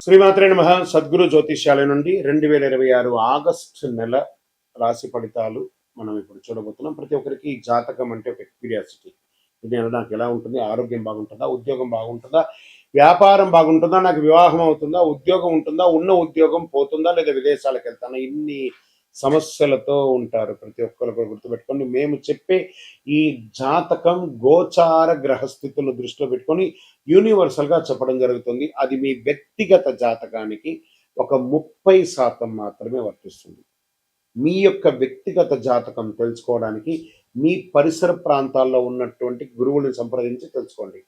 శ్రీమాత్రే నమః. సద్గురు జ్యోతిష్యాలయం నుండి 2026 ఆగస్టు నెల రాశి ఫలితాలు మనం ఇప్పుడు చూడబోతున్నాం. ప్రతి ఒక్కరికి జాతకం అంటే ఒక క్యూరియాసిటీ. ఈ నెల నాకు ఎలా ఉంటుంది, ఆరోగ్యం బాగుంటుందా, ఉద్యోగం బాగుంటుందా, వ్యాపారం బాగుంటుందా, నాకు వివాహం అవుతుందా, ఉద్యోగం ఉంటుందా, ఉన్న ఉద్యోగం పోతుందా, లేదా విదేశాలకు వెళ్తానా, ఇన్ని సమస్యలతో ఉంటారు. ప్రతి ఒక్కరు గుర్తుపెట్టుకోండి, మేము చెప్పే ఈ జాతకం గోచార గ్రహస్థితులు దృష్టిలో పెట్టుకొని యూనివర్సల్ గా చెప్పడం జరుగుతుంది. అది మీ వ్యక్తిగత జాతకానికి ఒక 30% మాత్రమే వర్తిస్తుంది. మీ యొక్క వ్యక్తిగత జాతకం తెలుసుకోవడానికి మీ పరిసర ప్రాంతాల్లో ఉన్నటువంటి గురువుని సంప్రదించి తెలుసుకోండి.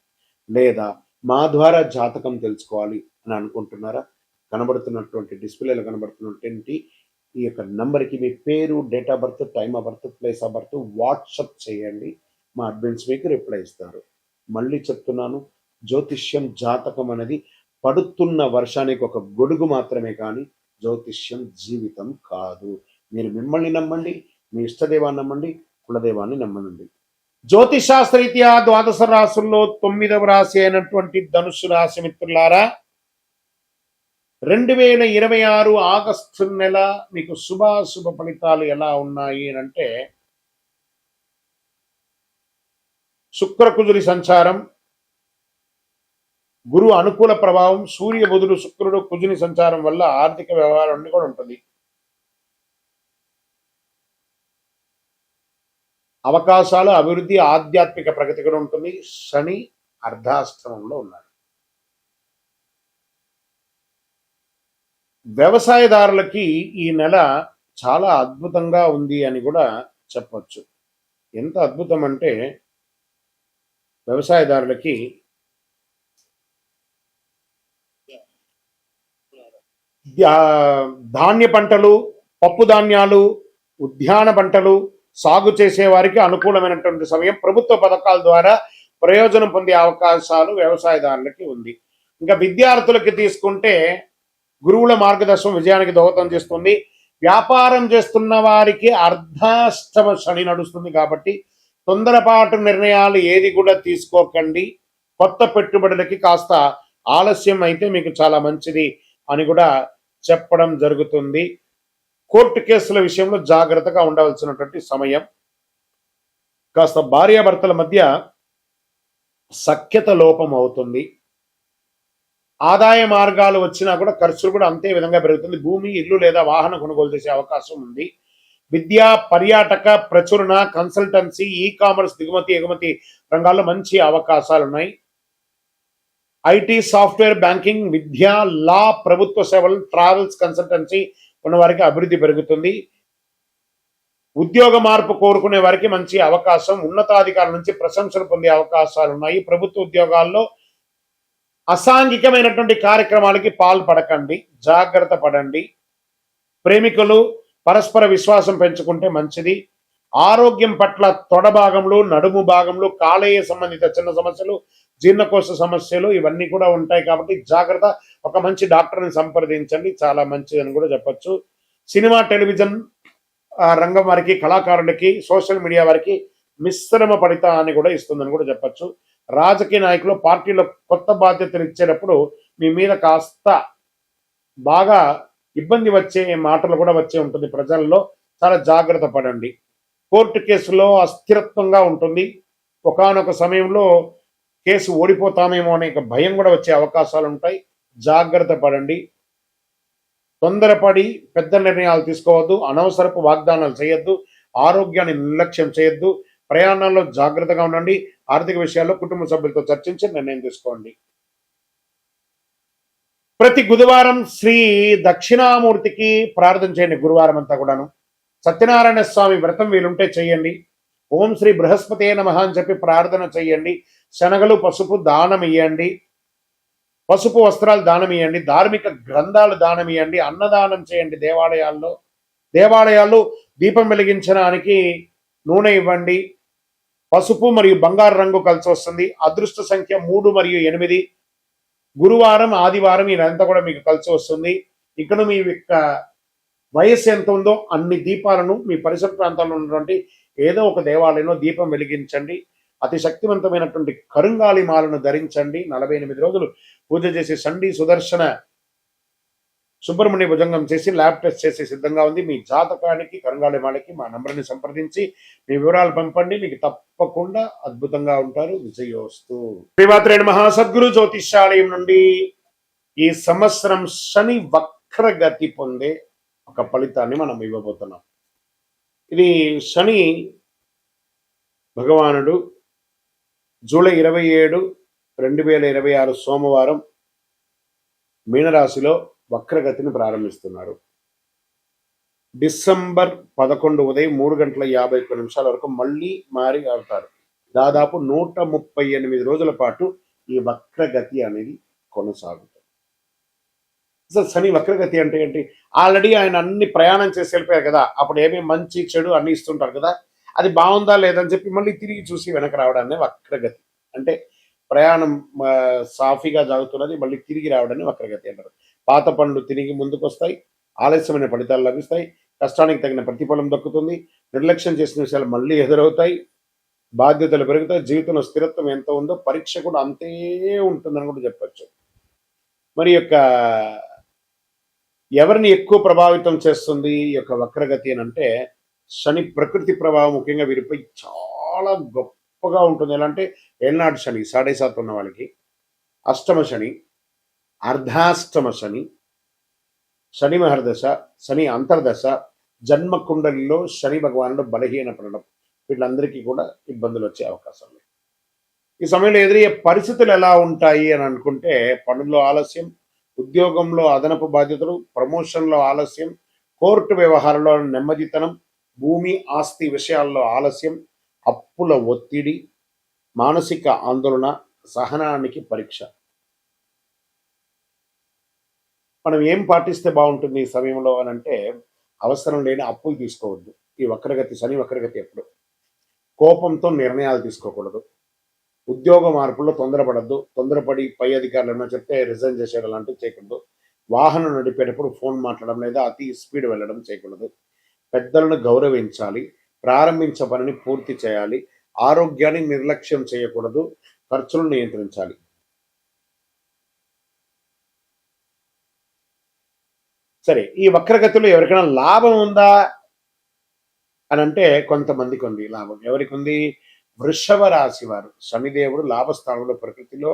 లేదా మా ద్వారా జాతకం తెలుసుకోవాలి అని అనుకుంటున్నారా? కనబడుతున్నటువంటి డిస్ప్లేలో కనబడుతున్నటువంటి ఈ యొక్క నంబర్కి మీ పేరు, date of birth, time of birth, place of birth WhatsApp చేయండి. మా అడ్మిన్స్ మీకు రిప్లై ఇస్తారు. మళ్ళీ చెప్తున్నాను, జ్యోతిష్యం జాతకం అనేది పడుతున్న వర్షానికి ఒక గొడుగు మాత్రమే, కానీ జ్యోతిష్యం జీవితం కాదు. మీరు మిమ్మల్ని నమ్మండి, మీ ఇష్టదేవాన్ని నమ్మండి, కులదేవాన్ని నమ్మనండి. జ్యోతిషాస్త్రరీత్యా ద్వాదశ రాశుల్లో 9వ రాశి అయినటువంటి ధనుస్సు రాశి మిత్రులారా, 2026 ఆగస్టు నెల మీకు శుభాశుభ ఫలితాలు ఎలా ఉన్నాయి అంటే, శుక్రకుజుని సంచారం, గురు అనుకూల ప్రభావం, సూర్య బుధుడు శుక్రుడు కుజుని సంచారం వల్ల ఆర్థిక వ్యవహారం కూడా ఉంటుంది. అవకాశాలు, అభివృద్ధి, ఆధ్యాత్మిక ప్రగతి కూడా ఉంటుంది. శని అర్ధాష్టమంలో ఉన్నారు. వ్యవసాయదారులకి ఈ నెల చాలా అద్భుతంగా ఉంది అని కూడా చెప్పచ్చు. ఎంత అద్భుతం అంటే, వ్యవసాయదారులకి ధాన్య పంటలు, పప్పు ధాన్యాలు, ఉద్యాన పంటలు సాగు చేసే వారికి అనుకూలమైనటువంటి సమయం. ప్రభుత్వ పథకాల ద్వారా ప్రయోజనం పొందే అవకాశాలు వ్యవసాయదారులకి ఉంది. ఇంకా విద్యార్థులకి తీసుకుంటే గురువుల మార్గదర్శనం విజయానికి దోహదం చేస్తుంది. వ్యాపారం చేస్తున్న వారికి అర్ధాష్టమ శని నడుస్తుంది కాబట్టి తొందరపాటు నిర్ణయాలు ఏది కూడా తీసుకోకండి. కొత్త పెట్టుబడులకి కాస్త ఆలస్యం అయితే మీకు చాలా మంచిది అని కూడా చెప్పడం జరుగుతుంది. కోర్టు కేసుల విషయంలో జాగ్రత్తగా ఉండవలసినటువంటి సమయం. కాస్త భార్యాభర్తల మధ్య సఖ్యత లోపం అవుతుంది. ఆదాయ మార్గాలు వచ్చినా కూడా ఖర్చులు కూడా అంతే విధంగా పెరుగుతుంది. భూమి, ఇల్లు లేదా వాహనం కొనుగోలు చేసే అవకాశం ఉంది. విద్య, పర్యాటక, ప్రచురణ, కన్సల్టెన్సీ, ఈ కామర్స్, దిగుమతి ఎగుమతి రంగాల్లో మంచి అవకాశాలు ఉన్నాయి. ఐటీ, సాఫ్ట్వేర్, బ్యాంకింగ్, విద్య, లా, ప్రభుత్వ సేవలు, ట్రావెల్స్, కన్సల్టెన్సీ ఉన్న వారికి అభివృద్ధి పెరుగుతుంది. ఉద్యోగ మార్పు కోరుకునే వారికి మంచి అవకాశం. ఉన్నతాధికారుల నుంచి ప్రశంసలు పొందే అవకాశాలు ఉన్నాయి. ప్రభుత్వ ఉద్యోగాల్లో అసాంఘికమైనటువంటి కార్యక్రమాలకి పాల్పడకండి, జాగ్రత్త పడండి. ప్రేమికులు పరస్పర విశ్వాసం పెంచుకుంటే మంచిది. ఆరోగ్యం పట్ల తొడ భాగంలో, నడుము భాగంలో, కాలేయ సంబంధిత చిన్న సమస్యలు, జీర్ణకోశ సమస్యలు ఇవన్నీ కూడా ఉంటాయి కాబట్టి జాగ్రత్త. ఒక మంచి డాక్టర్ని సంప్రదించండి, చాలా మంచిదని కూడా చెప్పచ్చు. సినిమా, టెలివిజన్ రంగం వారికి, కళాకారులకి, సోషల్ మీడియా వారికి మిశ్రమ ఫలితాన్ని కూడా ఇస్తుందని కూడా చెప్పచ్చు. రాజకీయ నాయకులు పార్టీలో కొత్త బాధ్యతలు ఇచ్చేటప్పుడు మీ మీద కాస్త బాగా ఇబ్బంది వచ్చే మాటలు కూడా వచ్చే ఉంటుంది. ప్రజల్లో చాలా జాగ్రత్త పడండి. కోర్టు కేసులో అస్థిరత్వంగా ఉంటుంది. ఒకానొక సమయంలో కేసు ఓడిపోతామేమో అనే భయం కూడా వచ్చే అవకాశాలు ఉంటాయి. జాగ్రత్త పడండి. తొందరపడి పెద్ద నిర్ణయాలు తీసుకోవద్దు. అనవసరపు వాగ్దానాలు చేయొద్దు. ఆరోగ్యాన్ని నిర్లక్ష్యం చేయొద్దు. ప్రయాణాల్లో జాగ్రత్తగా ఉండండి. ఆర్థిక విషయాల్లో కుటుంబ సభ్యులతో చర్చించి నిర్ణయం తీసుకోండి. ప్రతి బుధవారం శ్రీ దక్షిణామూర్తికి ప్రార్థన చేయండి. గురువారం అంతా కూడాను సత్యనారాయణ స్వామి వ్రతం వీలుంటే చేయండి. ఓం శ్రీ బృహస్పతే నమః అని చెప్పి ప్రార్థన చేయండి. శనగలు, పసుపు దానం ఇవ్వండి. పసుపు వస్త్రాలు దానం ఇవ్వండి. ధార్మిక గ్రంథాలు దానం ఇవ్వండి. అన్నదానం చేయండి. దేవాలయాల్లో దీపం వెలిగించడానికి నూనె ఇవ్వండి. పసుపు మరియు బంగారు రంగు కలిసి వస్తుంది. అదృష్ట సంఖ్య 3 మరియు 8. గురువారం, ఆదివారం ఇదంతా కూడా మీకు కలిసి వస్తుంది. ఇక్కడ మీ యొక్క వయస్సు ఎంత ఉందో అన్ని దీపాలను మీ పరిసర ప్రాంతాల్లో ఉన్నటువంటి ఏదో ఒక దేవాలయంలో దీపం వెలిగించండి. అతి శక్తివంతమైనటువంటి కరుంగాలి మాలను ధరించండి. 48 రోజులు పూజ చేసి సండి సుదర్శన సుబ్రహ్మణ్య భుజంగం చేసి ల్యాబ్ టెస్ట్ చేసి సిద్ధంగా ఉంది. మీ జాతకానికి కరంగాలి మాలకి మా నంబర్ని సంప్రదించి మీ వివరాలు పంపండి. మీకు తప్పకుండా అద్భుతంగా ఉంటారు. విజయోస్తు. శ్రీమాత్రే నమః. సద్గురు జ్యోతిష్యాలయం నుండి ఈ సంవత్సరం శని వక్రగతి పొందే ఒక ఫలితాన్ని మనం ఇవ్వబోతున్నాం. ఇది శని భగవానుడు జూలై 27, 2026 సోమవారం మీనరాశిలో వక్రగతిని ప్రారంభిస్తున్నారు. డిసెంబర్ 11 ఉదయం 3:51 వరకు మళ్ళీ మారి ఆడతారు. దాదాపు 138 రోజుల పాటు ఈ వక్రగతి అనేది కొనసాగుతుంది. అసలు శని వక్రగతి అంటే ఏంటి? ఆల్రెడీ ఆయన అన్ని ప్రయాణం చేసి వెళ్ళిపోయారు కదా, అప్పుడు ఏమీ మంచి చెడు అన్ని ఇస్తుంటారు కదా, అది బాగుందా లేదని చెప్పి మళ్ళీ తిరిగి చూసి వెనక రావడాన్ని వక్రగతి అంటే. ప్రయాణం సాఫీగా సాగుతున్నది, మళ్ళీ తిరిగి రావడాన్ని వక్రగతి అంటారు. పాత పనులు తిరిగి ముందుకు వస్తాయి, ఆలస్యమైన ఫలితాలు లభిస్తాయి, కష్టానికి తగిన ప్రతిఫలం దక్కుతుంది, నిర్లక్ష్యం చేసిన విషయాలు మళ్ళీ ఎదురవుతాయి, బాధ్యతలు పెరుగుతాయి, జీవితంలో స్థిరత్వం ఎంత ఉందో పరీక్ష కూడా అంతే ఉంటుందని కూడా చెప్పచ్చు. మరి యొక్క ఎవరిని ఎక్కువ ప్రభావితం చేస్తుంది ఈ యొక్క వక్రగతి అని అంటే, శని ప్రకృతి ప్రభావం ముఖ్యంగా వీరిపై చాలా గొప్పగా ఉంటుంది. ఎలా అంటే ఏళ్ళనాడు శని 7.5 ఉన్న వాళ్ళకి, అష్టమ శని, అర్ధాష్టమ శని, శని మహర్దశ, శని అంతర్దశ, జన్మ కుండలిలో శని భగవానుడు బలహీన పడడం, వీళ్ళందరికీ కూడా ఇబ్బందులు వచ్చే అవకాశం లేదు. ఈ సమయంలో ఎదురయ్యే పరిస్థితులు ఎలా ఉంటాయి అని అనుకుంటే, పనుల్లో ఆలస్యం, ఉద్యోగంలో అదనపు బాధ్యతలు, ప్రమోషన్లో ఆలస్యం, కోర్టు వ్యవహారంలో నెమ్మదితనం, భూమి ఆస్తి విషయాల్లో ఆలస్యం, అప్పుల ఒత్తిడి, మానసిక ఆందోళన, సహనానికి పరీక్ష. మనం ఏం పాటిస్తే బాగుంటుంది ఈ సమయంలో అని అంటే, అవసరం లేని అప్పులు తీసుకోవద్దు. ఈ వక్రగతి శని వక్రగతి ఎప్పుడు కోపంతో నిర్ణయాలు తీసుకోకూడదు. ఉద్యోగ మార్పుల్లో తొందరపడద్దు. తొందరపడి పై అధికారులు ఏమైనా చెప్తే రిజైన్ చేసేయడం లాంటివి చేయకూడదు. వాహనం నడిపేటప్పుడు ఫోన్ మాట్లాడడం లేదా అతి స్పీడ్ వెళ్ళడం చేయకూడదు. పెద్దలను గౌరవించాలి. ప్రారంభించే పనిని పూర్తి చేయాలి. ఆరోగ్యాన్ని నిర్లక్ష్యం చేయకూడదు. ఖర్చులను నియంత్రించాలి. సరే, ఈ వక్రగతిలో ఎవరికైనా లాభం ఉందా అని అంటే కొంతమందికి ఉంది లాభం. ఎవరికి ఉంది? వృషభ రాశి వారు. శనిదేవుడు లాభస్థానంలో ప్రకృతిలో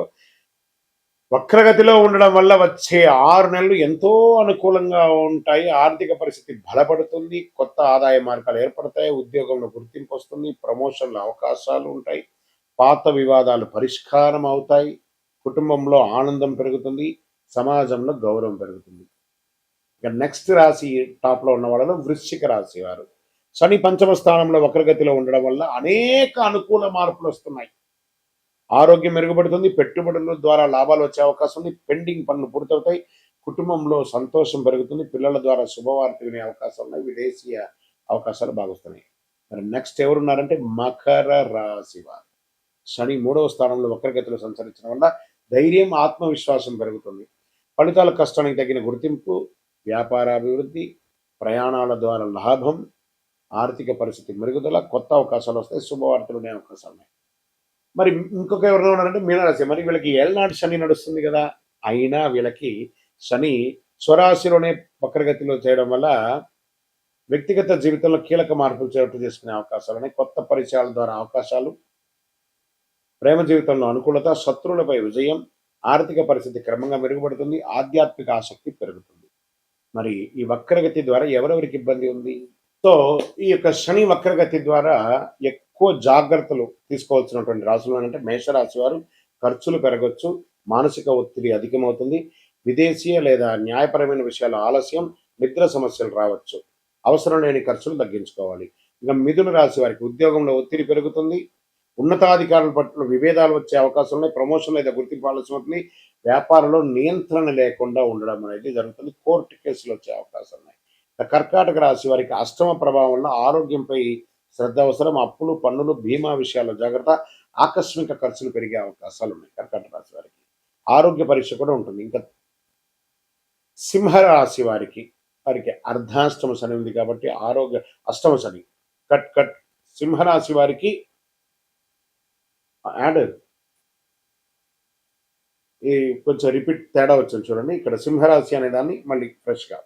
వక్రగతిలో ఉండడం వల్ల వచ్చే 6 నెలలు ఎంతో అనుకూలంగా ఉంటాయి. ఆర్థిక పరిస్థితి బలపడుతుంది, కొత్త ఆదాయ మార్గాలు ఏర్పడతాయి, ఉద్యోగంలో గుర్తింపు వస్తుంది, ప్రమోషన్ల అవకాశాలు ఉంటాయి, పాత వివాదాలు పరిష్కారం అవుతాయి, కుటుంబంలో ఆనందం పెరుగుతుంది, సమాజంలో గౌరవం పెరుగుతుంది. ఇక నెక్స్ట్ రాశి టాప్లో ఉన్న వాళ్ళలో వృశ్చిక రాశి వారు. శని పంచమ స్థానంలో వక్రగతిలో ఉండడం వల్ల అనేక అనుకూల మార్పులు వస్తున్నాయి. ఆరోగ్యం మెరుగుపడుతుంది, పెట్టుబడుల ద్వారా లాభాలు వచ్చే అవకాశం ఉంది, పెండింగ్ పనులు పూర్తవుతాయి, కుటుంబంలో సంతోషం పెరుగుతుంది, పిల్లల ద్వారా శుభవార్త వినే అవకాశాలు ఉన్నాయి, విదేశీయ అవకాశాలు బాగొస్తున్నాయి. మరి నెక్స్ట్ ఎవరున్నారంటే మకర రాశి వారు. శని 3వ స్థానంలో వక్రగతిలో సంచరించడం వల్ల ధైర్యం, ఆత్మవిశ్వాసం పెరుగుతుంది, ఫలితాల కష్టానికి తగిన గుర్తింపు, వ్యాపారాభివృద్ధి, ప్రయాణాల ద్వారా లాభం, ఆర్థిక పరిస్థితి మెరుగుదల, కొత్త అవకాశాలు వస్తాయి, శుభవార్తలు ఉండే అవకాశాలు ఉన్నాయి. మరి ఇంకొక ఎవరైనా ఉన్నారంటే మీనరాశి. మరి వీళ్ళకి ఏళ్ళనాటి శని నడుస్తుంది కదా, అయినా వీళ్ళకి శని స్వరాశిలోనే వక్రగతిలో చేయడం వల్ల వ్యక్తిగత జీవితంలో కీలక మార్పులు చేసుకునే అవకాశాలు ఉన్నాయి. కొత్త పరిచయాల ద్వారా అవకాశాలు, ప్రేమ జీవితంలో అనుకూలత, శత్రువులపై విజయం, ఆర్థిక పరిస్థితి క్రమంగా మెరుగుపడుతుంది, ఆధ్యాత్మిక ఆసక్తి పెరుగుతుంది. మరి ఈ వక్రగతి ద్వారా ఎవరెవరికి ఇబ్బంది ఉంది? సో ఈ యొక్క శని వక్రగతి ద్వారా ఎక్కువ జాగ్రత్తలు తీసుకోవాల్సినటువంటి రాశులు అంటే మేషరాశి వారు. ఖర్చులు పెరగచ్చు, మానసిక ఒత్తిడి అధికమవుతుంది, విదేశీయ లేదా న్యాయపరమైన విషయాల ఆలస్యం, నిద్ర సమస్యలు రావచ్చు, అవసరం లేని ఖర్చులు తగ్గించుకోవాలి. ఇంకా మిథున రాశి వారికి ఉద్యోగంలో ఒత్తిడి పెరుగుతుంది, ఉన్నతాధికారుల పట్ల విభేదాలు వచ్చే అవకాశం ఉన్నాయి, ప్రమోషన్ లేదా గుర్తింపు ఆలస్యం అవుతుంది, వ్యాపారంలో నియంత్రణ లేకుండా ఉండడం అనేది జరుగుతుంది, కోర్టు కేసులు వచ్చే అవకాశం ఉన్నాయి. కర్కాటక రాశి వారికి అష్టమ ప్రభావం వల్ల ఆరోగ్యంపై శ్రద్ధ అవసరం, అప్పులు, పన్నులు, బీమా విషయాల్లో జాగ్రత్త, ఆకస్మిక ఖర్చులు పెరిగే అవకాశాలు ఉన్నాయి కర్కాటక రాశి వారికి. ఆరోగ్య పరీక్ష కూడా ఉంటుంది. ఇంకా సింహరాశి వారికి అర్ధాష్టమ శని ఉంది కాబట్టి ఆరోగ్య అష్టమ శని కట్ సింహరాశి వారికి యాడ్ ఈ కొంచెం రిపీట్ తేడా వచ్చింది చూడండి. ఇక్కడ సింహరాశి అనే దాన్ని మళ్ళీ ఫ్రెష్‌గా.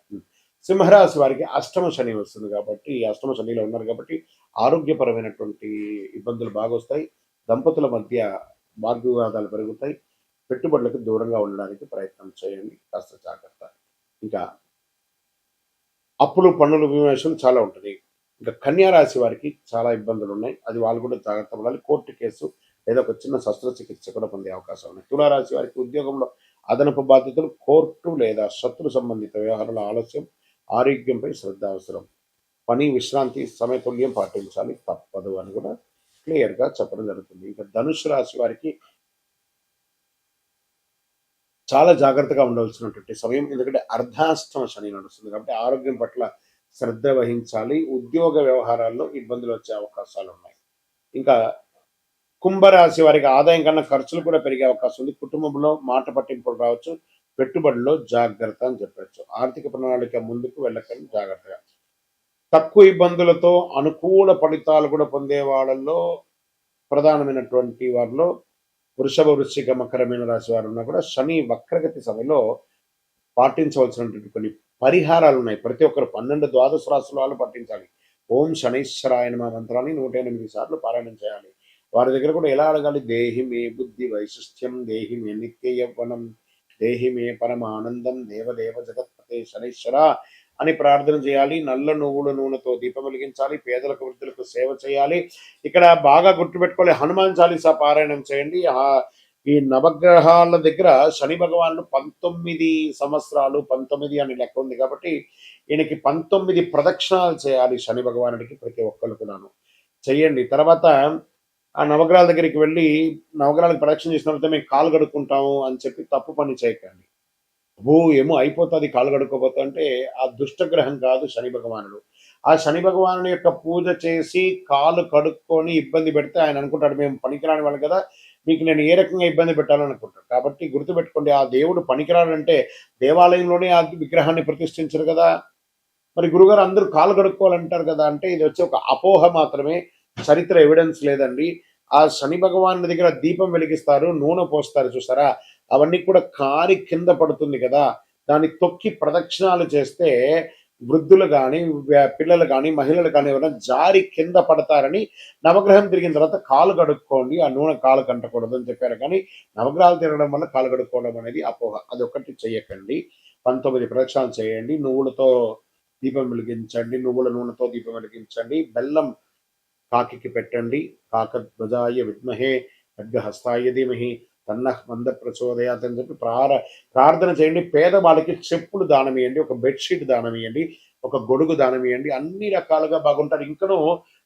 సింహరాశి వారికి అష్టమ శని వస్తుంది కాబట్టి, ఈ అష్టమ శనిలో ఉన్నారు కాబట్టి, ఆరోగ్యపరమైనటువంటి ఇబ్బందులు బాగొస్తాయి. దంపతుల మధ్య వాగ్వివాదాలు పెరుగుతాయి. పెట్టుబడులకు దూరంగా ఉండడానికి ప్రయత్నం చేయండి. కాస్త జాగ్రత్త. ఇంకా అప్పులు, పన్నులు, విమర్శలు చాలా ఉంటది. ఇంకా కన్యా రాశి వారికి చాలా ఇబ్బందులున్నాయి. అది వాళ్ళు కూడా జాగ్రత్త పడాలి. కోర్టు కేసు లేదా ఒక చిన్న శస్త్రచికిత్స కూడా పొందే అవకాశం ఉంది. తులారాశి వారికి ఉద్యోగంలో అదనపు బాధ్యతలు, కోర్టు లేదా శత్రు సంబంధిత వ్యవహారాల ఆలస్యం, ఆరోగ్యంపై శ్రద్ధ అవసరం. పని, విశ్రాంతి సమతుల్యం పాటించాలి తప్పదు అని కూడా క్లియర్‌గా చెప్పడం జరుగుతుంది. ఇంకా ధనుస్సు రాశి వారికి చాలా జాగ్రత్తగా ఉండవలసినటువంటి సమయం. ఎందుకంటే అర్ధాష్టమ శని నడుస్తుంది కాబట్టి ఆరోగ్యం పట్ల శ్రద్ధ వహించాలి. ఉద్యోగ వ్యవహారాల్లో ఇబ్బందులు వచ్చే అవకాశాలున్నాయి. ఇంకా కుంభరాశి వారికి ఆదాయం కన్నా ఖర్చులు కూడా పెరిగే అవకాశం ఉంది. కుటుంబంలో మాట పట్టింపులు రావచ్చు. పెట్టుబడిలో జాగ్రత్త అని చెప్పొచ్చు. ఆర్థిక ప్రణాళిక ముందుకు వెళ్ళకండి జాగ్రత్తగా. తక్కువ ఇబ్బందులతో అనుకూల ఫలితాలు కూడా పొందే వాళ్ళల్లో ప్రధానమైనటువంటి వారిలో వృషభ, వృశ్చిక, మకర, మీన రాశి వారు ఉన్నా కూడా శని వక్రగతి సమయంలో పాటించవలసినటువంటి కొన్ని పరిహారాలు ఉన్నాయి. ప్రతి ఒక్కరు 12 ద్వాదశ రాశుల వాళ్ళు పాటించాలి. ఓం శనైశ్వరాయ నమః మంత్రాన్ని 108 సార్లు పారాయణం చేయాలి. వారి దగ్గర కూడా ఎలా అడగాలి? దేహి మే బుద్ధి వైశిష్ట్యం, దేహి మే నిత్య యవ్వనం, దేహి మే పరమానందం, దేవదేవ జగత్పతే శనైశ్వర అని ప్రార్థన చేయాలి. నల్ల నువ్వుల నూనెతో దీపం వెలిగించాలి. పేదలకు, వృద్ధులకు సేవ చేయాలి. ఇక్కడ బాగా గుర్తుపెట్టుకోవాలి, హనుమాన్ చాలీసా పారాయణం చేయండి. ఈ నవగ్రహాల దగ్గర శని భగవానుడు 19 సంవత్సరాలు 19 అని లెక్క ఉంది కాబట్టి ఈయనకి 19 ప్రదక్షిణాలు చేయాలి శని భగవానుడికి ప్రతి ఒక్కరు కూడాను చెయ్యండి. తర్వాత ఆ నవగ్రహాల దగ్గరికి వెళ్ళి నవగ్రహాలకు ప్రదక్షిణ చేసిన తర్వాత మేము కాలు కడుక్కుంటాము అని చెప్పి తప్పు పని చేయకండి. ఏమో అయిపోతుంది కాలు కడుక్కోపోతా అంటే ఆ దుష్టగ్రహం కాదు శని భగవానుడు. ఆ శని భగవానుడి యొక్క పూజ చేసి కాలు కడుక్కొని ఇబ్బంది పెడితే ఆయన అనుకుంటాడు మేము పనికిరాని వాళ్ళు కదా, మీకు నేను ఏ రకంగా ఇబ్బంది పెట్టాలని అనుకుంటాడు. కాబట్టి గుర్తుపెట్టుకోండి, ఆ దేవుడు పనికిరాడంటే దేవాలయంలోనే ఆ విగ్రహాన్ని ప్రతిష్ఠించరు కదా. మరి గురుగారు అందరూ కాలు కడుక్కోవాలంటారు కదా అంటే ఇది వచ్చి ఒక అపోహ మాత్రమే, చరిత్ర ఎవిడెన్స్ లేదండి. ఆ శని భగవానుడి దగ్గర దీపం వెలిగిస్తారు, నూనె పోస్తారు చూసారా, అవన్నీ కూడా కారి కింద పడుతుంది కదా, దాన్ని తొక్కి ప్రదక్షిణాలు చేస్తే వృద్ధులు కానీ, పిల్లలు కానీ, మహిళలు కానీ ఎవరైనా జారి కింద పడతారని నవగ్రహం తిరిగిన తర్వాత కాలు కడుక్కోండి, ఆ నూనె కాలు కంటకూడదు అని చెప్పారు. కానీ నవగ్రహాలు తిరగడం వల్ల కాలు కడుక్కోవడం అనేది అపోహ. అది ఒకటి చెయ్యకండి. 19 ప్రదక్షిణాలు చేయండి. నువ్వులతో దీపం వెలిగించండి, నువ్వుల నూనెతో దీపం వెలిగించండి. బెల్లం కాకికి పెట్టండి. కాకధ్వజాయ విద్మహే ఖడ్గహస్తాయ ధీమహి తన్నః మంద ప్రచోదయాత్ అని చెప్పి ప్రార్థన చేయండి. పేదవాళ్ళకి చెప్పులు దానం ఇవ్వండి, ఒక బెడ్షీట్ దానం ఇవ్వండి, ఒక గొడుగు దానం ఇవ్వండి. అన్ని రకాలుగా బాగుంటారు. ఇంకనూ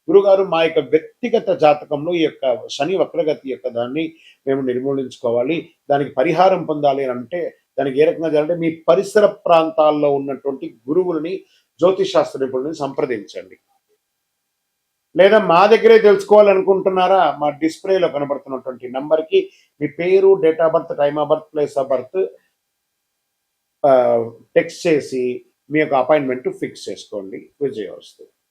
గురుగారు మా యొక్క వ్యక్తిగత జాతకంలో ఈ యొక్క శని వక్రగతి యొక్క దాన్ని మేము నిర్మూలించుకోవాలి, దానికి పరిహారం పొందాలి అని అంటే దానికి ఏ రకంగా చేయాలంటే మీ పరిసర ప్రాంతాల్లో ఉన్నటువంటి గురువులని, జ్యోతిష్ శాస్త్ర నిపుణులని సంప్రదించండి. లేదా మా దగ్గరే తెలుసుకోవాలనుకుంటున్నారా, మా డిస్ప్లేలో కనబడుతున్నటువంటి నంబర్కి మీ పేరు, date of birth, time of birth, place of birth text చేసి మీ యొక్క అపాయింట్మెంట్ ఫిక్స్ చేసుకోండి. విజయవస్తు.